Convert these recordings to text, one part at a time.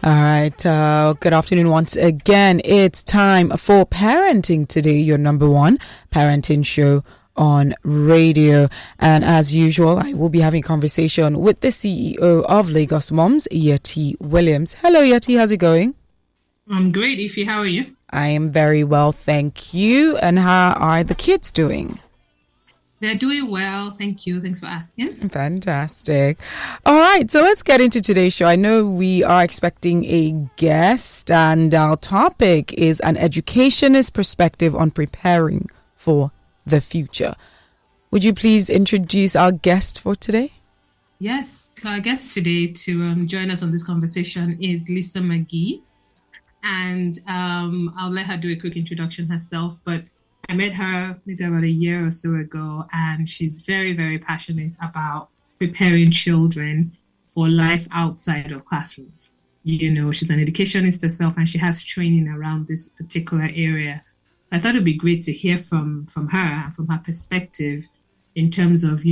All right. Good afternoon once again. It's time for Parenting Today, your number one parenting show on radio. And as usual, I will be having a conversation with the CEO of Lagosmums, Yeti Williams. Hello, Yeti. How's it going? I'm great, Ify. How are you? I am very well, thank you. And how are the kids doing? They're doing well. Thank you. Thanks for asking. Fantastic. All right. So let's get into today's show. I know we are expecting a guest, and our topic is an educationist perspective on preparing for the future. Would you please introduce our guest for today? Yes. So our guest today to join us on this conversation is Lisa McGee. And I'll let her do a quick introduction herself. But I met her maybe about a year or so ago, and she's very, very passionate about preparing children for life outside of classrooms. You know, she's an educationist herself, and she has training around this particular area. So I thought it'd be great to hear from her and from her perspective in terms of,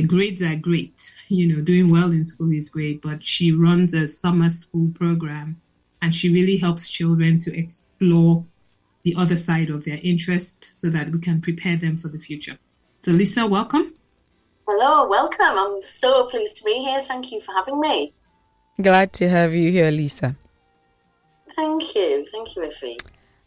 grades are great. Doing well in school is great, but she runs a summer school program, and she really helps children to explore the other side of their interest so that we can prepare them for the future. So Lisa, welcome. Hello, welcome. I'm so pleased to be here. Thank you for having me. Glad to have you here, Lisa. Thank you. Thank you, Ify.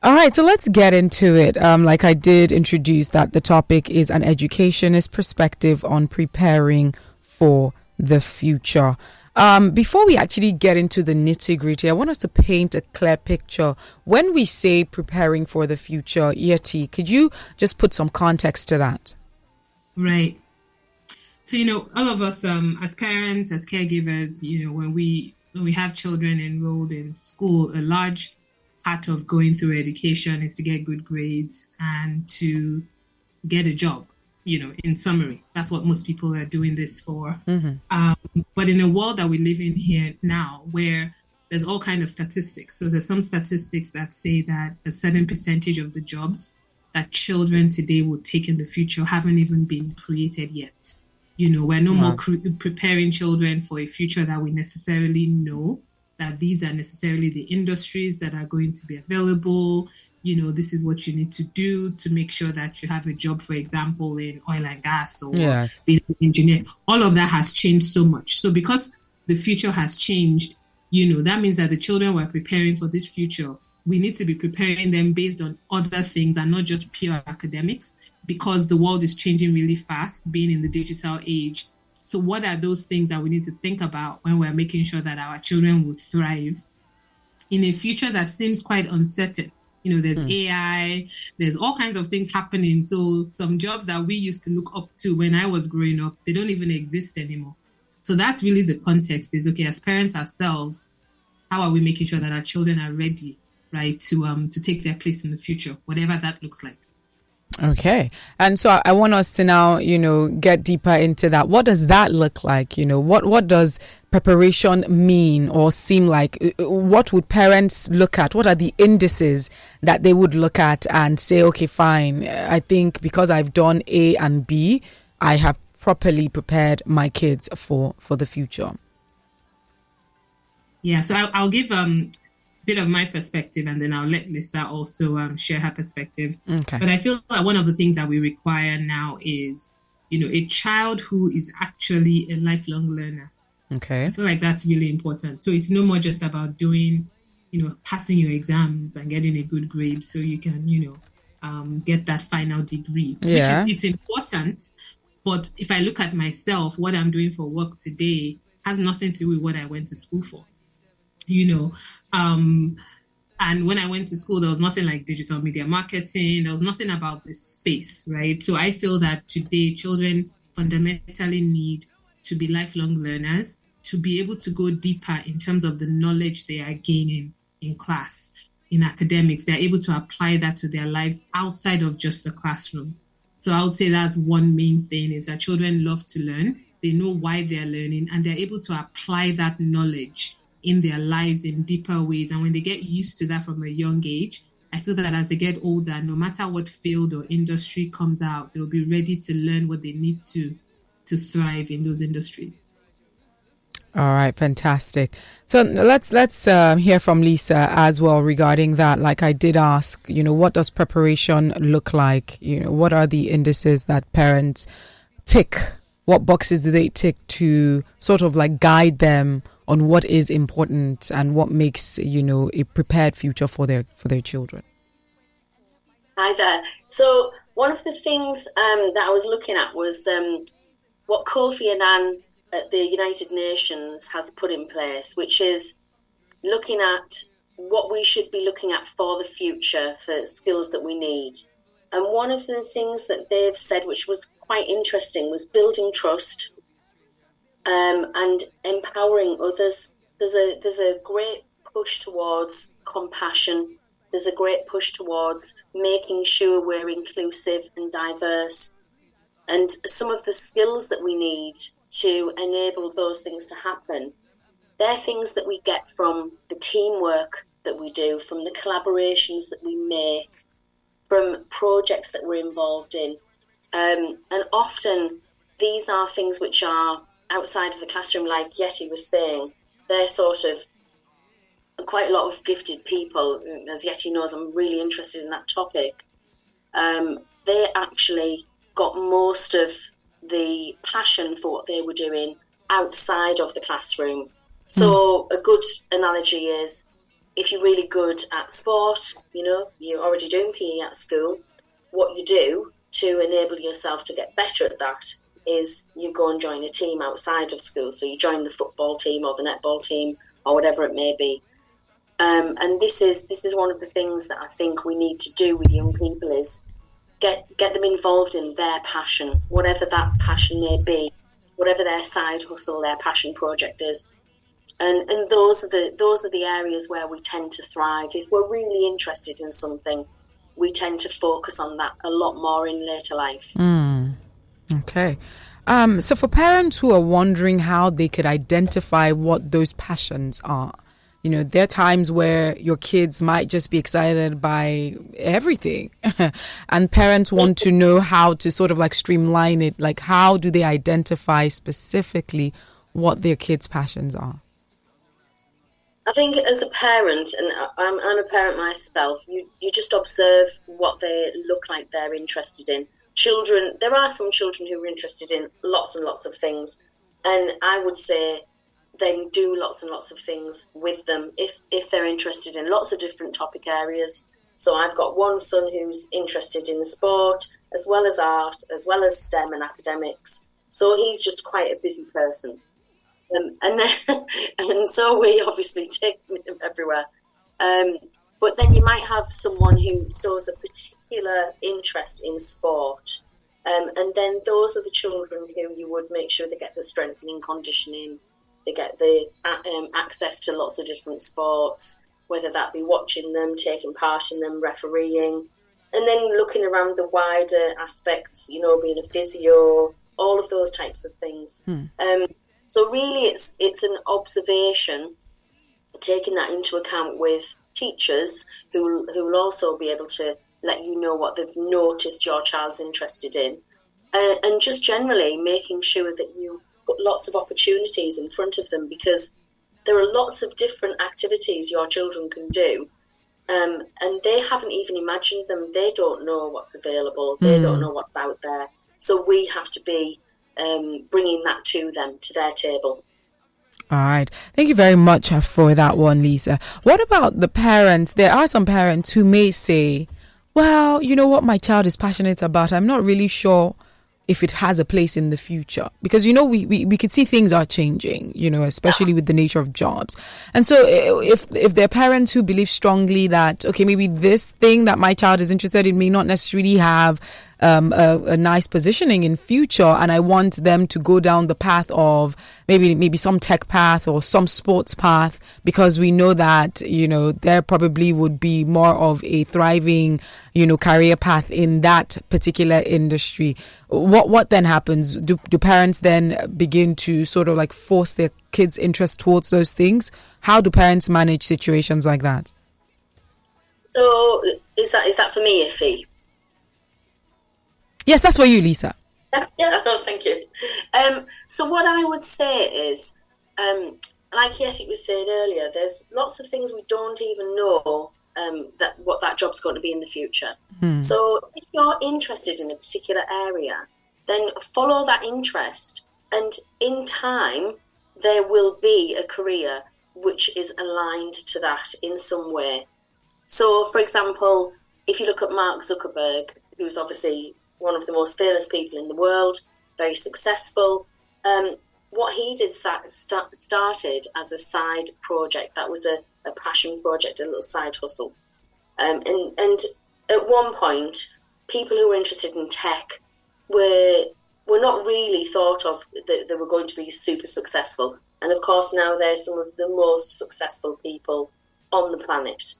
All right, so let's get into it. Like I did introduce that the topic is an educationist perspective on preparing for the future. Before we actually get into the nitty-gritty, I want us to paint a clear picture. When we say preparing for the future, Yeti, could you just put some context to that? Right. So, all of us as parents, as caregivers, when we have children enrolled in school, a large part of going through education is to get good grades and to get a job. In summary, that's what most people are doing this for. Mm-hmm. But in a world that we live in here now, where there's all kinds of statistics. So there's some statistics that say that a certain percentage of the jobs that children today will take in the future haven't even been created yet. We're no more preparing children for a future that we necessarily know that these are necessarily the industries that are going to be available. This is what you need to do to make sure that you have a job, for example, in oil and gas or being an engineer. All of that has changed so much. So because the future has changed, that means that the children we're preparing for this future, we need to be preparing them based on other things and not just pure academics, because the world is changing really fast, being in the digital age. So what are those things that we need to think about when we're making sure that our children will thrive in a future that seems quite uncertain? There's AI, there's all kinds of things happening. So some jobs that we used to look up to when I was growing up, they don't even exist anymore. So that's really the context is, okay, as parents ourselves, how are we making sure that our children are ready, right, to take their place in the future, whatever that looks like? Okay. And so I want us to now, get deeper into that. What does that look like? What does preparation mean or seem like? What would parents look at? What are the indices that they would look at and say, okay, fine, I think because I've done A and B, I have properly prepared my kids for the future? Yeah, so I'll give bit of my perspective, and then I'll let Lisa also share her perspective. Okay. But I feel like one of the things that we require now is, a child who is actually a lifelong learner. Okay. I feel like that's really important. So it's no more just about doing, passing your exams and getting a good grade so you can, get that final degree. Yeah. Which it's important. But if I look at myself, what I'm doing for work today has nothing to do with what I went to school for. And when I went to school, there was nothing like digital media marketing. There was nothing about this space, right? So I feel that today children fundamentally need to be lifelong learners, to be able to go deeper in terms of the knowledge they are gaining in class, in academics. They're able to apply that to their lives outside of just the classroom. So I would say that's one main thing, is that children love to learn. They know why they're learning, and they're able to apply that knowledge in their lives in deeper ways. And when they get used to that from a young age, I feel that as they get older, no matter what field or industry comes out, they'll be ready to learn what they need to thrive in those industries. All right, fantastic. So let's hear from Lisa as well regarding that. Like I did ask, what does preparation look like? What are the indices that parents tick? What boxes do they tick to sort of like guide them on what is important and what makes, a prepared future for their children? Hi there. So one of the things that I was looking at was what Kofi Annan at the United Nations has put in place, which is looking at what we should be looking at for the future for skills that we need. And one of the things that they've said, which was quite interesting, was building trust and empowering others. There's a great push towards compassion. There's a great push towards making sure we're inclusive and diverse. And some of the skills that we need to enable those things to happen, they're things that we get from the teamwork that we do, from the collaborations that we make, from projects that we're involved in. And often these are things which are outside of the classroom, like Yeti was saying. They're sort of quite a lot of gifted people. As Yeti knows, I'm really interested in that topic. They actually got most of the passion for what they were doing outside of the classroom. So a good analogy is, if you're really good at sport, you're already doing PE at school, what you do to enable yourself to get better at that is you go and join a team outside of school. So you join the football team or the netball team or whatever it may be. And this is one of the things that I think we need to do with young people is get them involved in their passion, whatever that passion may be, whatever their side hustle, their passion project is. And those are the areas where we tend to thrive. If we're really interested in something, we tend to focus on that a lot more in later life. Okay. So for parents who are wondering how they could identify what those passions are, there are times where your kids might just be excited by everything and parents want to know how to sort of like streamline it. Like, how do they identify specifically what their kids' passions are? I think as a parent, and I'm a parent myself, you just observe what they look like they're interested in. Children, there are some children who are interested in lots and lots of things, and I would say then do lots and lots of things with them if they're interested in lots of different topic areas. So I've got one son who's interested in sport, as well as art, as well as STEM and academics. So he's just quite a busy person. And so we obviously take him everywhere. But then you might have someone who shows a particular interest in sport. And then those are the children who you would make sure they get the strengthening, conditioning, they get the access to lots of different sports, whether that be watching them, taking part in them, refereeing, and then looking around the wider aspects, being a physio, all of those types of things. So really it's an observation, taking that into account with teachers who will also be able to let you know what they've noticed your child's interested in, and just generally making sure that you put lots of opportunities in front of them, because there are lots of different activities your children can do, and they haven't even imagined them. They don't know what's available. They don't know what's out there. So we have to be bringing that to them, to their table. All right. Thank you very much for that one, Lisa. What about the parents? There are some parents who may say, well, you know what my child is passionate about, I'm not really sure if it has a place in the future, because we could see things are changing, especially with the nature of jobs. And so if there are parents who believe strongly that, okay, maybe this thing that my child is interested in may not necessarily have a nice positioning in future, and I want them to go down the path of maybe some tech path or some sports path, because we know that there probably would be more of a thriving career path in that particular industry. What then happens? Do parents then begin to sort of like force their kids' interest towards those things? How do parents manage situations like that? So is that for me, Iffy? Yes, that's for you, Lisa. Yeah, thank you. So what I would say is, like Yeti was saying earlier, there's lots of things we don't even know that what that job's going to be in the future. So if you're interested in a particular area, then follow that interest, and in time there will be a career which is aligned to that in some way. So, for example, if you look at Mark Zuckerberg, who's obviously one of the most famous people in the world, very successful, what he did started as a side project. That was a passion project, a little side hustle. And at one point, people who were interested in tech were not really thought of that they were going to be super successful. And of course, now they're some of the most successful people on the planet.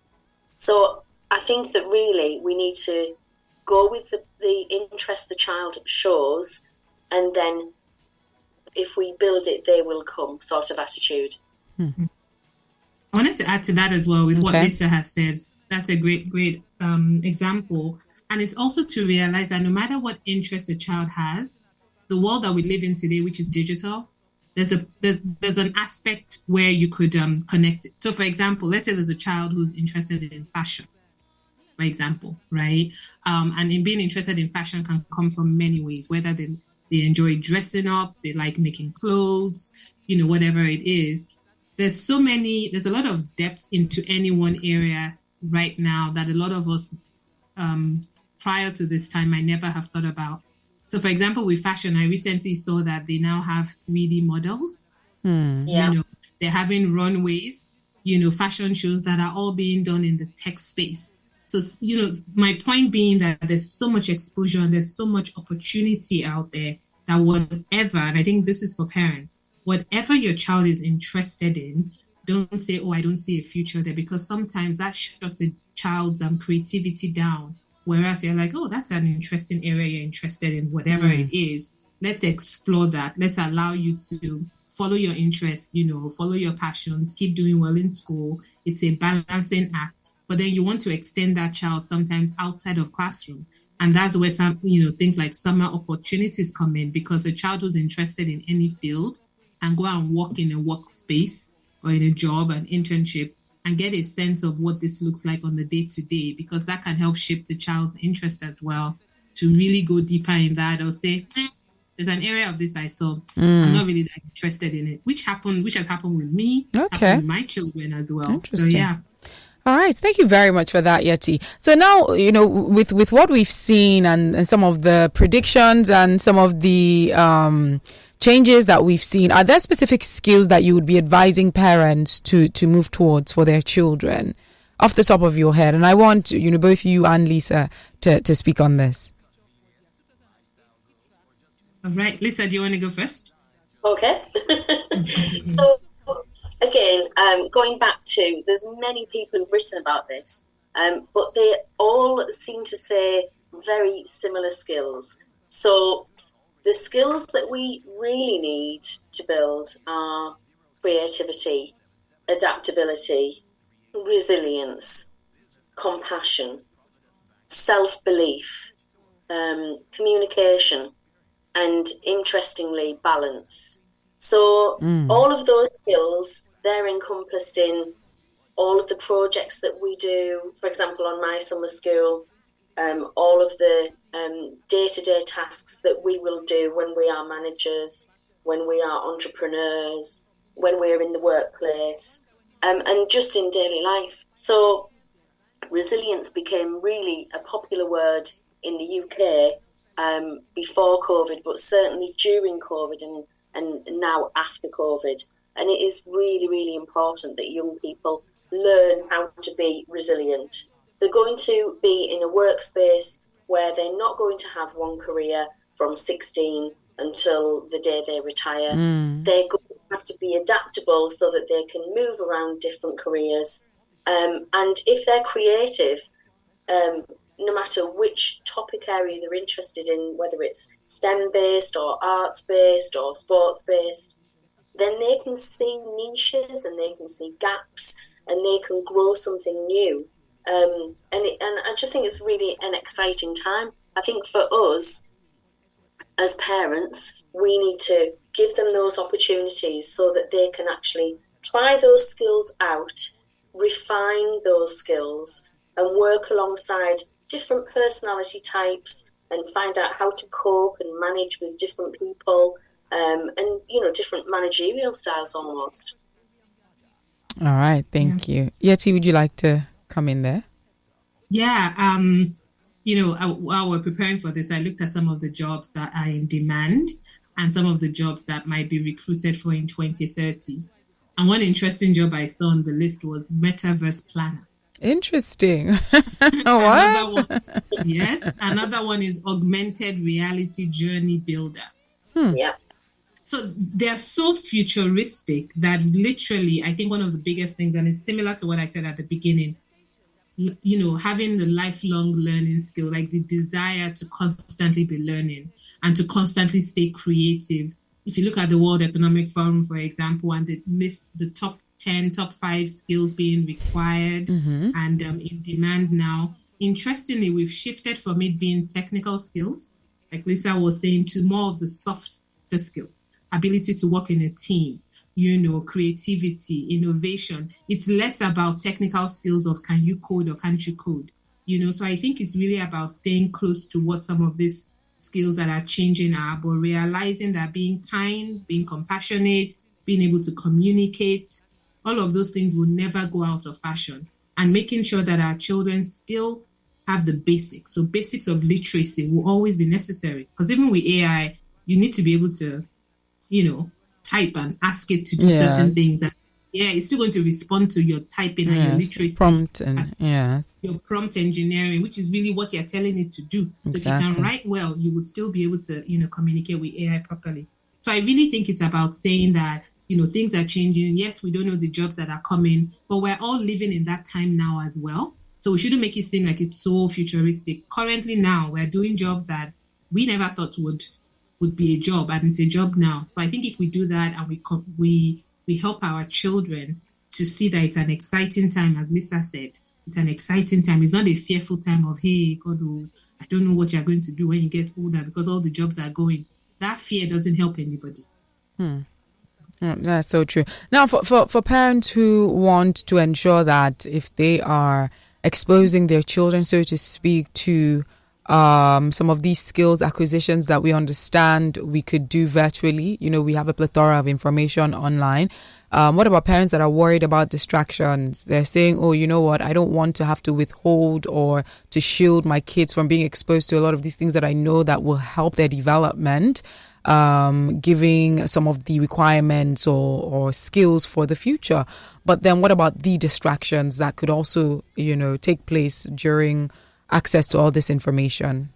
So I think that really we need to go with the interest the child shows, and then if we build it, they will come sort of attitude. I wanted to add to that as well with what Lisa has said. That's a great example. And it's also to realize that no matter what interest a child has, the world that we live in today, which is digital, there's an aspect where you could connect it. So, for example, let's say there's a child who's interested in fashion, for example, right? And in being interested in fashion can come from many ways, whether they enjoy dressing up, they like making clothes, whatever it is. There's a lot of depth into any one area right now that a lot of us prior to this time I never have thought about. So, for example, with fashion, I recently saw that they now have 3D models. They're having runways, fashion shows that are all being done in the tech space. So, my point being that there's so much exposure and there's so much opportunity out there that whatever, and I think this is for parents, whatever your child is interested in, don't say, I don't see a future there, because sometimes that shuts a child's creativity down. Whereas you're like, that's an interesting area you're interested in, whatever it is. Let's explore that. Let's allow you to follow your interests, follow your passions, keep doing well in school. It's a balancing act. But then you want to extend that child sometimes outside of classroom. And that's where some, things like summer opportunities come in, because a child who's interested in any field and go and work in a workspace or in a job, an internship, and get a sense of what this looks like on the day-to-day, because that can help shape the child's interest as well, to really go deeper in that, or say, there's an area of this I saw, I'm not really that interested in it, which has happened with me, happened with my children as well. So, yeah. All right. Thank you very much for that, Yeti. So now, with what we've seen and some of the predictions and some of the changes that we've seen, are there specific skills that you would be advising parents to move towards for their children off the top of your head? And I want, both you and Lisa to speak on this. All right. Lisa, do you want to go first? Okay. So, again, going back to, there's many people who've written about this, but they all seem to say very similar skills. So the skills that we really need to build are creativity, adaptability, resilience, compassion, self-belief, communication, and, interestingly, balance. So all of those skills, they're encompassed in all of the projects that we do. For example, on my summer school, all of the day-to-day tasks that we will do when we are managers, when we are entrepreneurs, when we're in the workplace, and just in daily life. So resilience became really a popular word in the UK before COVID, but certainly during COVID and now after COVID. And it is really, really important that young people learn how to be resilient. They're going to be in a workspace where they're not going to have one career from 16 until the day they retire. They're going to have to be adaptable so that they can move around different careers. And if they're creative, no matter which topic area they're interested in, whether it's STEM-based or arts-based or sports-based, then they can see niches and they can see gaps and they can grow something new. And I just think it's really an exciting time. I think for us, as parents, we need to give them those opportunities so that they can actually try those skills out, refine those skills, and work alongside different personality types and find out how to cope and manage with different people, and, different managerial styles almost. All right, thank you. Yeti, would you like to come in there? Yeah, while we're preparing for this, I looked at some of the jobs that are in demand and some of the jobs that might be recruited for in 2030. And one interesting job I saw on the list was metaverse planner. Interesting. What? Another one is augmented reality journey builder. Yeah. So they're so futuristic that literally, I think one of the biggest things, and it's similar to what I said at the beginning, having the lifelong learning skill, like the desire to constantly be learning and to constantly stay creative. If you look at the World Economic Forum, for example, and they list the top 5 skills being required and in demand now, interestingly, we've shifted from it being technical skills, like Lisa was saying, to more of the softer skills, ability to work in a team, creativity, innovation. It's less about technical skills of can you code or can't you code, So I think it's really about staying close to what some of these skills that are changing are, but realizing that being kind, being compassionate, being able to communicate, all of those things will never go out of fashion, and making sure that our children still have the basics. So basics of literacy will always be necessary, because even with AI, you need to be able to, type and ask it to do certain things. And it's still going to respond to your typing and your literacy. Prompt and your prompt engineering, which is really what you're telling it to do. So if you can write well, you will still be able to, communicate with AI properly. So I really think it's about saying that, things are changing. Yes, we don't know the jobs that are coming, but we're all living in that time now as well. So we shouldn't make it seem like it's so futuristic. Currently now, we're doing jobs that we never thought would be a job, and it's a job now. So I think if we do that and we help our children to see that it's an exciting time, as Lisa said, it's an exciting time. It's not a fearful time of, hey, God, I don't know what you're going to do when you get older because all the jobs are going. That fear doesn't help anybody. That's so true. Now, for parents who want to ensure that if they are exposing their children, so to speak, to some of these skills acquisitions that we understand we could do virtually, we have a plethora of information online. What about parents that are worried about distractions? They're saying, oh, you know what, I don't want to have to withhold or to shield my kids from being exposed to a lot of these things that I know that will help their development, giving some of the requirements or skills for the future. But then what about the distractions that could also, take place during access to all this information?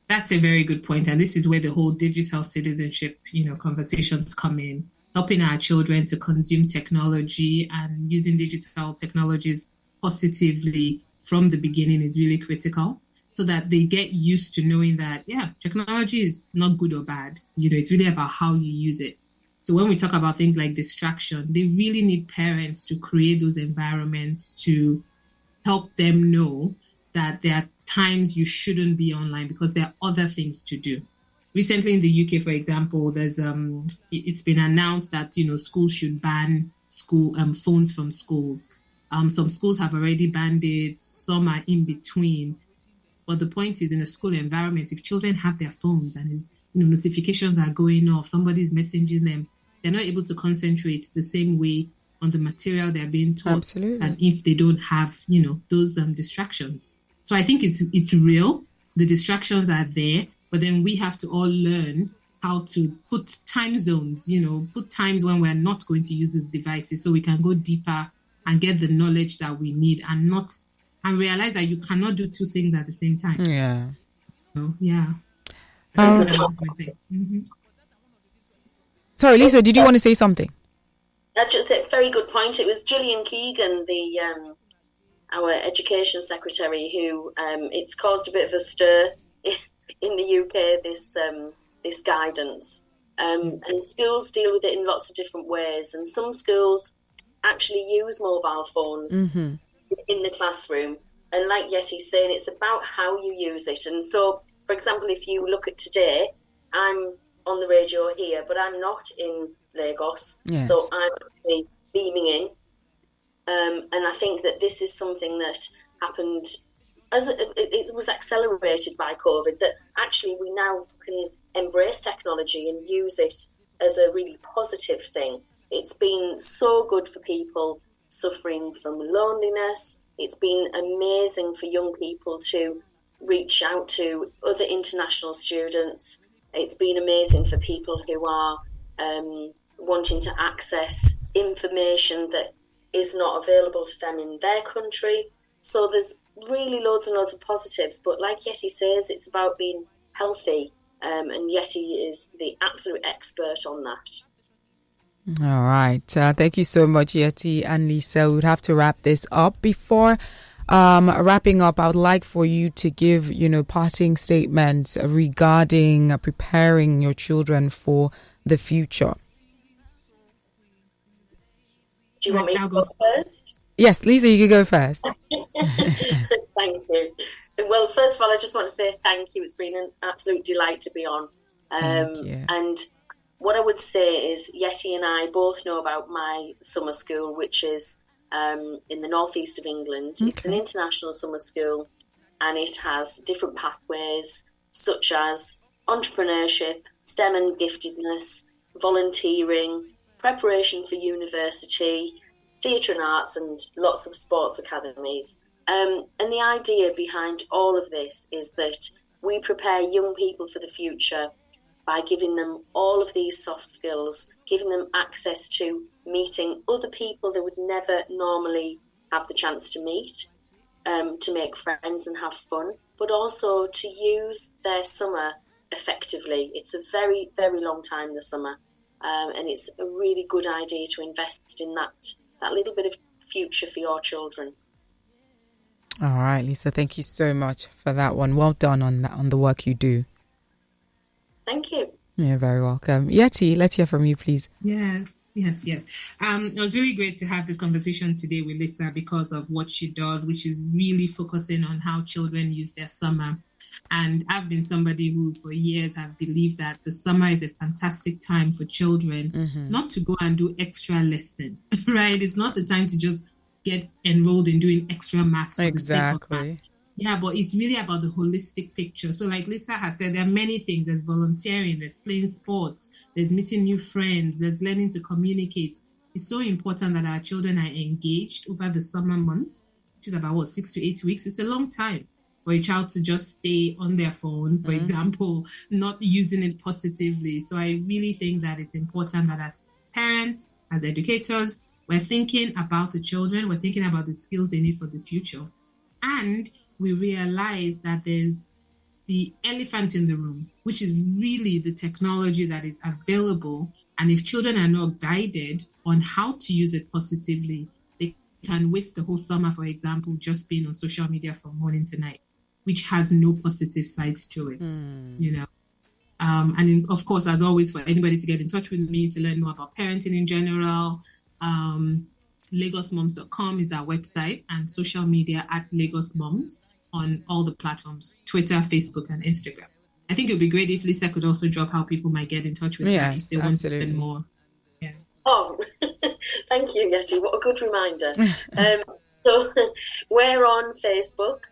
That's a very good point. And this is where the whole digital citizenship, conversations come in, helping our children to consume technology and using digital technologies positively from the beginning is really critical, so that they get used to knowing that, technology is not good or bad. It's really about how you use it. So when we talk about things like distraction, they really need parents to create those environments to help them know that there are times you shouldn't be online because there are other things to do. Recently in the UK, for example, there's it's been announced that schools should ban phones from schools. Some schools have already banned it. Some are in between. But the point is, in a school environment, if children have their phones and notifications are going off, somebody's messaging them, they're not able to concentrate the same way on the material they're being taught. Absolutely. And if they don't have, those distractions. So I think it's real. The distractions are there, but then we have to all learn how to put time zones, put times when we're not going to use these devices so we can go deeper and get the knowledge that we need and realize that you cannot do two things at the same time. Yeah. Yeah. Sorry, Lisa, did you want to say something? That's just a very good point. It was Gillian Keegan, our education secretary, who it's caused a bit of a stir in the UK, this guidance. And schools deal with it in lots of different ways. And some schools actually use mobile phones in the classroom. And like Yeti's saying, it's about how you use it. And so, for example, if you look at today, I'm on the radio here, but I'm not in Lagos. Yes. So I'm actually beaming in. And I think that this is something that happened as it was accelerated by COVID, that actually we now can embrace technology and use it as a really positive thing. It's been so good for people suffering from loneliness. It's been amazing for young people to reach out to other international students. It's been amazing for people who are wanting to access information that is not available to them in their country. So there's really loads and loads of positives. But like Yeti says, it's about being healthy. And Yeti is the absolute expert on that. All right. Thank you so much, Yeti and Lisa. We would have to wrap this up. Before wrapping up, I would like for you to give, parting statements regarding preparing your children for the future. Do you want me to go first? Yes, Lisa, you can go first. Thank you. Well, first of all, I just want to say thank you. It's been an absolute delight to be on. Thank you. And what I would say is Yeti and I both know about my summer school, which is in the northeast of England. Okay. It's an international summer school, and it has different pathways such as entrepreneurship, STEM and giftedness, volunteering, preparation for university, theatre and arts, and lots of sports academies. And the idea behind all of this is that we prepare young people for the future by giving them all of these soft skills, giving them access to meeting other people they would never normally have the chance to meet, to make friends and have fun, but also to use their summer effectively. It's a very, very long time, the summer, and it's a really good idea to invest in that little bit of future for your children. All right, Lisa, thank you so much for that one. Well done on the work you do. Thank you. You're very welcome. Yeti, let's hear from you, please. Yes. It was really great to have this conversation today with Lisa because of what she does, which is really focusing on how children use their summer. And I've been somebody who for years have believed that the summer is a fantastic time for children, not to go and do extra lesson, right? It's not the time to just get enrolled in doing extra math for the sake of math. Yeah, but it's really about the holistic picture. So like Lisa has said, there are many things. There's volunteering, there's playing sports, there's meeting new friends, there's learning to communicate. It's so important that our children are engaged over the summer months, which is about 6 to 8 weeks. It's a long time for a child to just stay on their phone, for example, not using it positively. So I really think that it's important that as parents, as educators, we're thinking about the children, we're thinking about the skills they need for the future. And we realize that there's the elephant in the room, which is really the technology that is available. And if children are not guided on how to use it positively, they can waste the whole summer, for example, just being on social media from morning to night, which has no positive sides to it, And of course, as always, for anybody to get in touch with me to learn more about parenting in general, Lagosmums.com is our website, and social media at Lagosmums on all the platforms, Twitter, Facebook, and Instagram. I think it would be great if Lisa could also drop how people might get in touch with her if they want to learn more. Yeah. Oh, thank you, Yeti. What a good reminder. So we're on Facebook.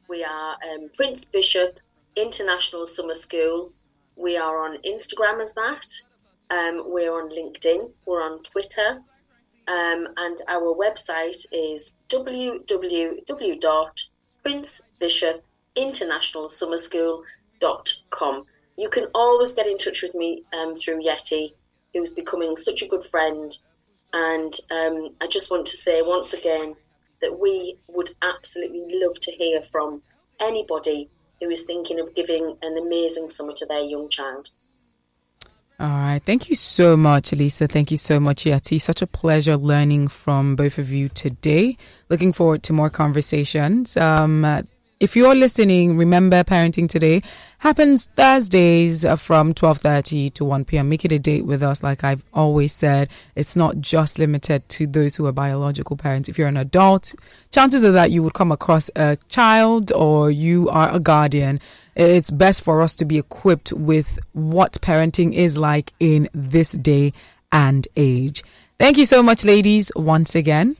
We are Prince Bishop International Summer School. We are on Instagram as that. We're on LinkedIn. We're on Twitter. And our website is www.princebishopinternationalsummerschool.com. You can always get in touch with me through Yeti, who's becoming such a good friend. And I just want to say once again that we would absolutely love to hear from anybody who is thinking of giving an amazing summer to their young child. All right. Thank you so much, Lisa. Thank you so much, Yeti. Such a pleasure learning from both of you today. Looking forward to more conversations. if you're listening, remember Parenting Today happens Thursdays from 12:30 to 1 p.m. Make it a date with us. Like I've always said, it's not just limited to those who are biological parents. If you're an adult, chances are that you would come across a child or you are a guardian. It's best for us to be equipped with what parenting is like in this day and age. Thank you so much, ladies, once again.